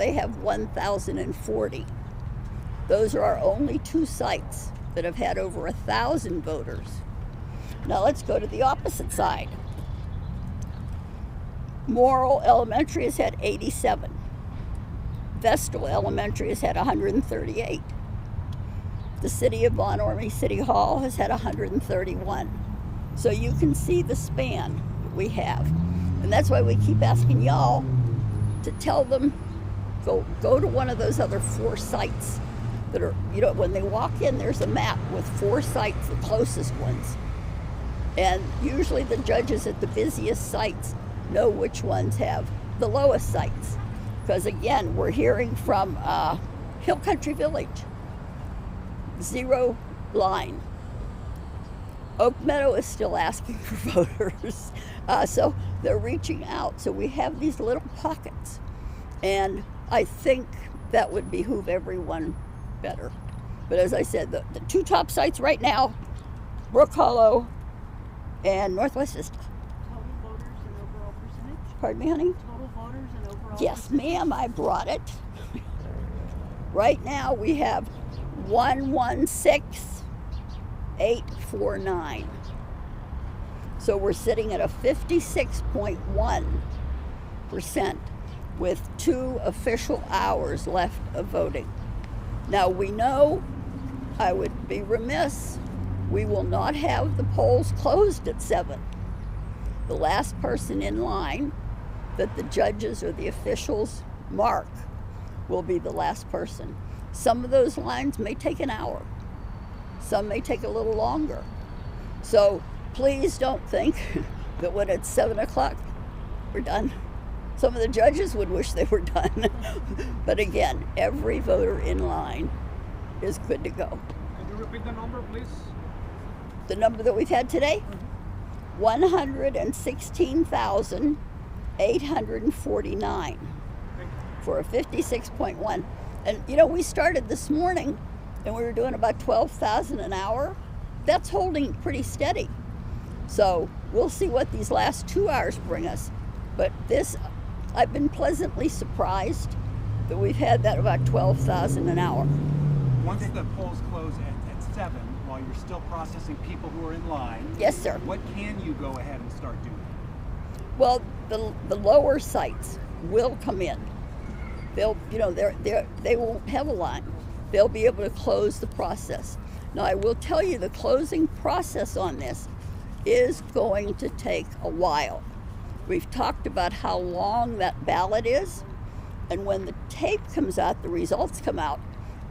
they have 1,040. Those are our only two sites that have had over 1,000 voters. Now let's go to the opposite side. Morrill Elementary has had 87. Vestal Elementary has had 138. The City of Von Ormy City Hall has had 131. So you can see the span we have. And that's why we keep asking y'all to tell them, go to one of those other 4 sites that are, when they walk in, there's a map with 4 sites, the closest ones. And usually the judges at the busiest sites know which ones have the lowest sites. Because again, we're hearing from Hill Country Village, 0 line. Oak Meadow is still asking for voters. So they're reaching out. So we have these little pockets. And I think that would behoove everyone better. But as I said, the 2 top sites right now, Brook Hollow and Northwest Vista. Total voters and overall percentage? Pardon me, honey? Total voters and overall Yes, percentage? ma'am, I brought it. Right now we have 116,849. So we're sitting at a 56.1% with 2 official hours left of voting. Now we know, I would be remiss, we will not have the polls closed at 7. The last person in line that the judges or the officials mark will be the last person. Some of those lines may take an hour. Some may take a little longer. So please don't think that when it's 7 o'clock, we're done. Some of the judges would wish they were done. But again, every voter in line is good to go. Can you repeat the number, please? The number that we've had today? 116,849 for a 56.1. And we started this morning and we were doing about 12,000 an hour. That's holding pretty steady. So we'll see what these last 2 hours bring us. But this, I've been pleasantly surprised that we've had that about 12,000 an hour. Once the polls close at 7, while you're still processing people who are in line, Yes, sir. what can you go ahead and start doing? Well, the lower sites will come in. They'll, they won't have a line. They'll be able to close the process. Now, I will tell you the closing process on this is going to take a while. We've talked about how long that ballot is, and when the tape comes out, the results come out,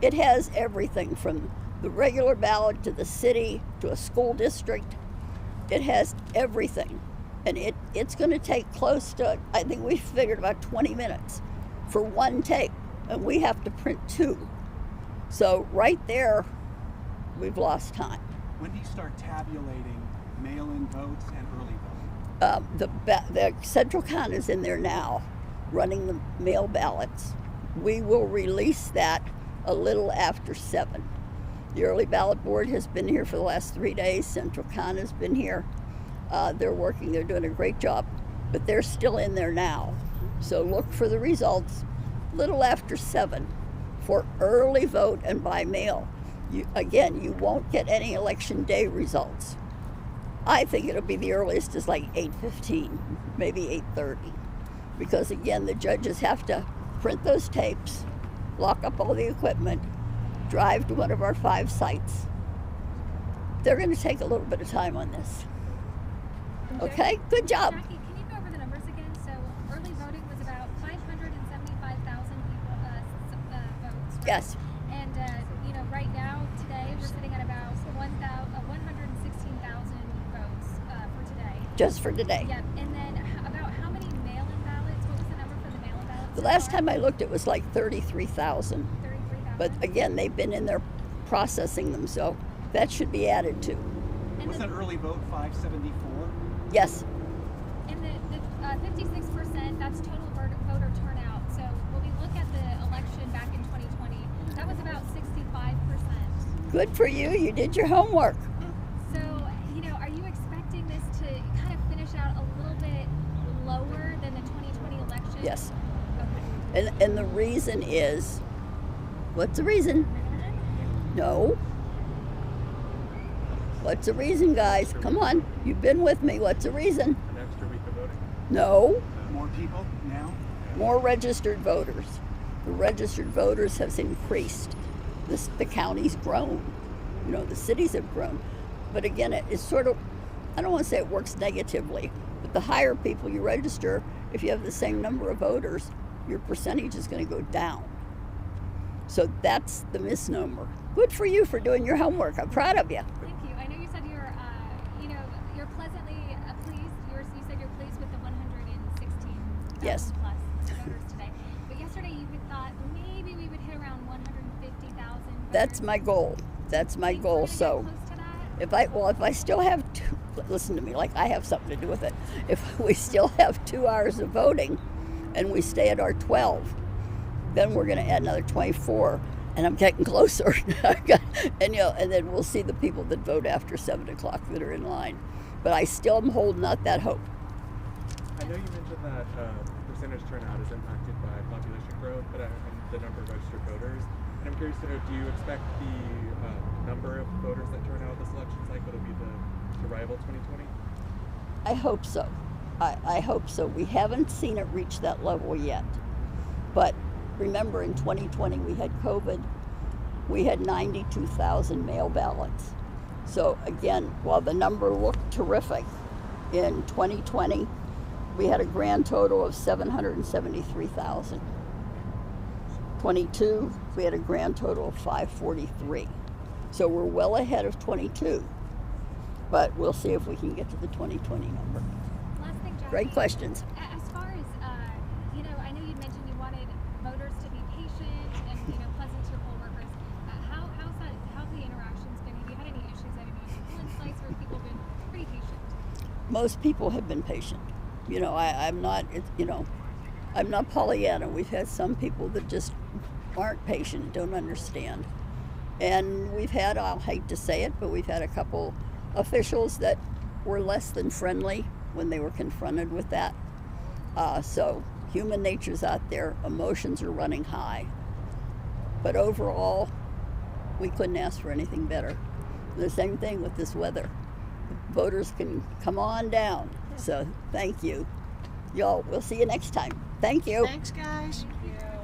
it has everything from the regular ballot to the city to a school district. It has everything. And it's going to take close to, I think we figured about 20 minutes for one tape, and we have to print 2. So right there, we've lost time. When do you start tabulating mail-in votes and early voting? The central count is in there now, running the mail ballots. We will release that a little after 7. The early ballot board has been here for the last 3 days. Central count has been here. They're working, they're doing a great job, but they're still in there now. So look for the results a little after 7 for early vote and by mail. You won't get any election day results. I think it'll be the earliest is like 8:15, maybe 8:30, because again, the judges have to print those tapes, lock up all the equipment, drive to one of our 5 sites. They're going to take a little bit of time on this. Okay, good job. Jackie, can you go over the numbers again? So early voting was about 575,000 people votes. Right? Yes. And right now, today, we're sitting at about 116,000 votes for today. Just for today. Yep. And then about how many mail-in ballots? What was the number for the mail-in ballots? The last time I looked, it was like 33,000. 33,000. But again, they've been in there processing them, so that should be added to. Was that early vote 574? Yes. And the 56%, that's total voter turnout. So when we look at the election back in 2020, that was about 65%. Good for you. You did your homework. So, are you expecting this to kind of finish out a little bit lower than the 2020 election? Yes. Okay. And the reason is, what's the reason? No. What's the reason, guys? Come on. You've been with me. What's the reason? An extra week of voting. No. More people now? More registered voters. The registered voters has increased. The county's grown. You know, the cities have grown. But again, it's sort of, I don't want to say it works negatively, but the higher people you register, if you have the same number of voters, your percentage is going to go down. So that's the misnomer. Good for you for doing your homework. I'm proud of you. Thank you. I know you said you're pleasantly pleased. You said you're pleased with the 116,000 Yes. plus voters today. But yesterday you had thought maybe we would hit around 150,000. That's my goal. That's my goal. So if I still have listen to me, like I have something to do with it. If we still have 2 hours of voting and we stay at our 12, then we're going to add another 24, and I'm getting closer. And then we'll see the people that vote after 7 o'clock that are in line. But I still am holding out that hope. I know you mentioned that percentage turnout is impacted by population growth, and the number of registered voters. And I'm curious to know, do you expect the number of voters that turn out this election cycle to be to rival 2020? I hope so. I hope so. We haven't seen it reach that level yet. But remember, in 2020, we had COVID. We had 92,000 mail ballots. So again, while the number looked terrific, in 2020, we had a grand total of 773,000. 22, we had a grand total of 543. So we're well ahead of 22. But we'll see if we can get to the 2020 number. Last thing, Jackie. Great questions. As far as I know you'd mentioned you wanted voters to be patient and pleasant to your poll workers. How's the interactions been? Have you had any issues at any polling sites where people have been pretty patient? Most people have been patient. I'm not Pollyanna. We've had some people that just aren't patient, don't understand. And we've had, I'll hate to say it, but we've had a couple officials that were less than friendly when they were confronted with that. So human nature's out there, emotions are running high. But overall, we couldn't ask for anything better. The same thing with this weather. Voters can come on down. So thank you. Y'all, we'll see you next time. Thank you. Thanks, guys. Thank you.